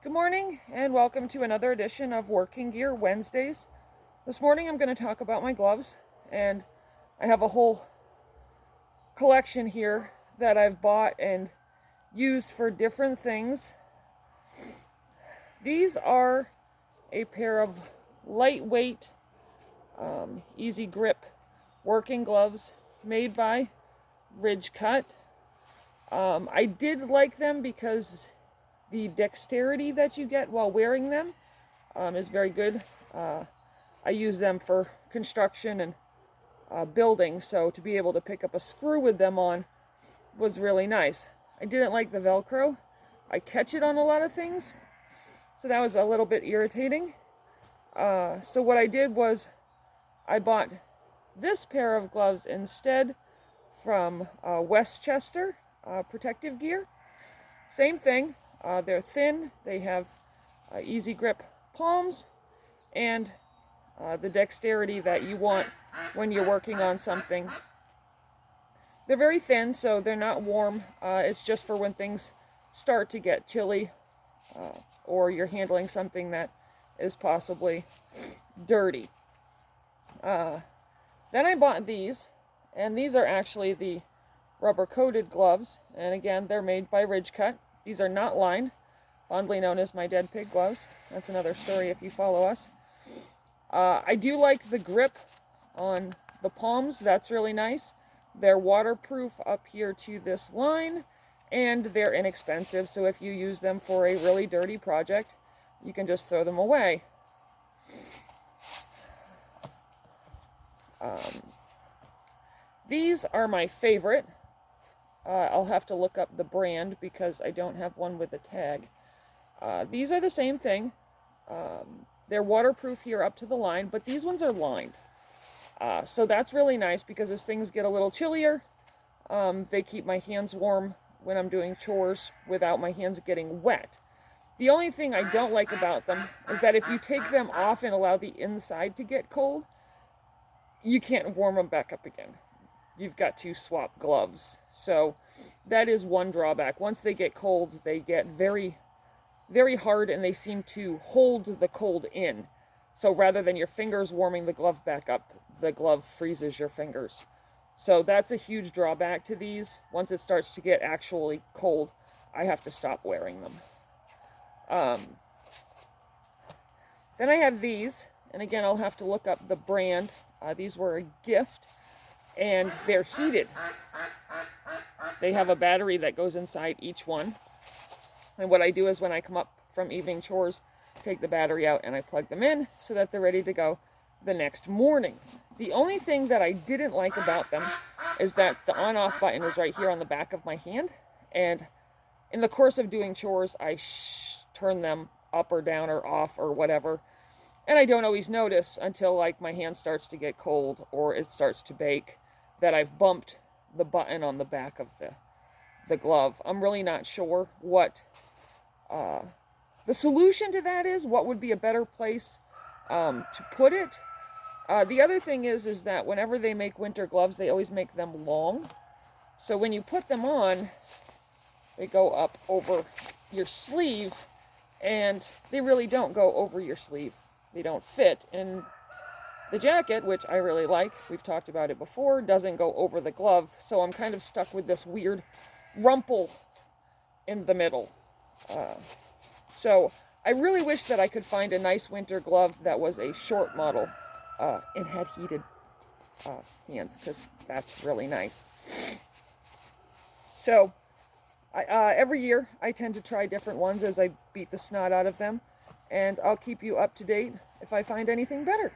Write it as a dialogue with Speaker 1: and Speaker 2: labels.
Speaker 1: Good morning and welcome to another edition of Working Gear Wednesdays. This morning I'm going to talk about my gloves, and I have a whole collection here that I've bought and used for different things. These are a pair of lightweight, easy grip working gloves made by Ridgecut. I did like them because the dexterity that you get while wearing them is very good. I use them for construction and building, so to be able to pick up a screw with them on was really nice. I didn't like the Velcro. I catch it on a lot of things, so that was a little bit irritating. So what I did was I bought this pair of gloves instead from Westchester Protective Gear. Same thing. They're thin, they have easy grip palms, and the dexterity that you want when you're working on something. They're very thin, so they're not warm. It's just for when things start to get chilly or you're handling something that is possibly dirty. Then I bought these, and these are actually the rubber-coated gloves, and again, they're made by Ridgecut. These are not lined, fondly known as my dead pig gloves. That's another story if you follow us. I do like the grip on the palms. That's really nice. They're waterproof up here to this line, and they're inexpensive, so if you use them for a really dirty project, you can just throw them away. These are my favorite. I'll have to look up the brand because I don't have one with a tag. These are the same thing. They're waterproof here up to the line, but these ones are lined. So that's really nice because as things get a little chillier, they keep my hands warm when I'm doing chores without my hands getting wet. The only thing I don't like about them is that if you take them off and allow the inside to get cold, you can't warm them back up again. You've got to swap gloves. So that is one drawback. Once they get cold, they get very, very hard, and they seem to hold the cold in. So rather than your fingers warming the glove back up, the glove freezes your fingers. So that's a huge drawback to these. Once it starts to get actually cold, I have to stop wearing them. Then I have these, and again, I'll have to look up the brand. These were a gift, and they're heated. They have a battery that goes inside each one. And what I do is when I come up from evening chores, take the battery out and I plug them in so that they're ready to go the next morning. The only thing that I didn't like about them is that the on-off button is right here on the back of my hand. And in the course of doing chores, I turn them up or down or off or whatever. And I don't always notice until like my hand starts to get cold or it starts to bake that I've bumped the button on the back of the glove. I'm really not sure what the solution to that is, what would be a better place to put it. The other thing is that whenever they make winter gloves, they always make them long. So when you put them on, they go up over your sleeve, and they really don't go over your sleeve. They don't fit. And the jacket, which I really like, we've talked about it before, doesn't go over the glove, so I'm kind of stuck with this weird rumple in the middle. So I really wish that I could find a nice winter glove that was a short model and had heated hands, because that's really nice. So every year I tend to try different ones as I beat the snot out of them, and I'll keep you up to date if I find anything better.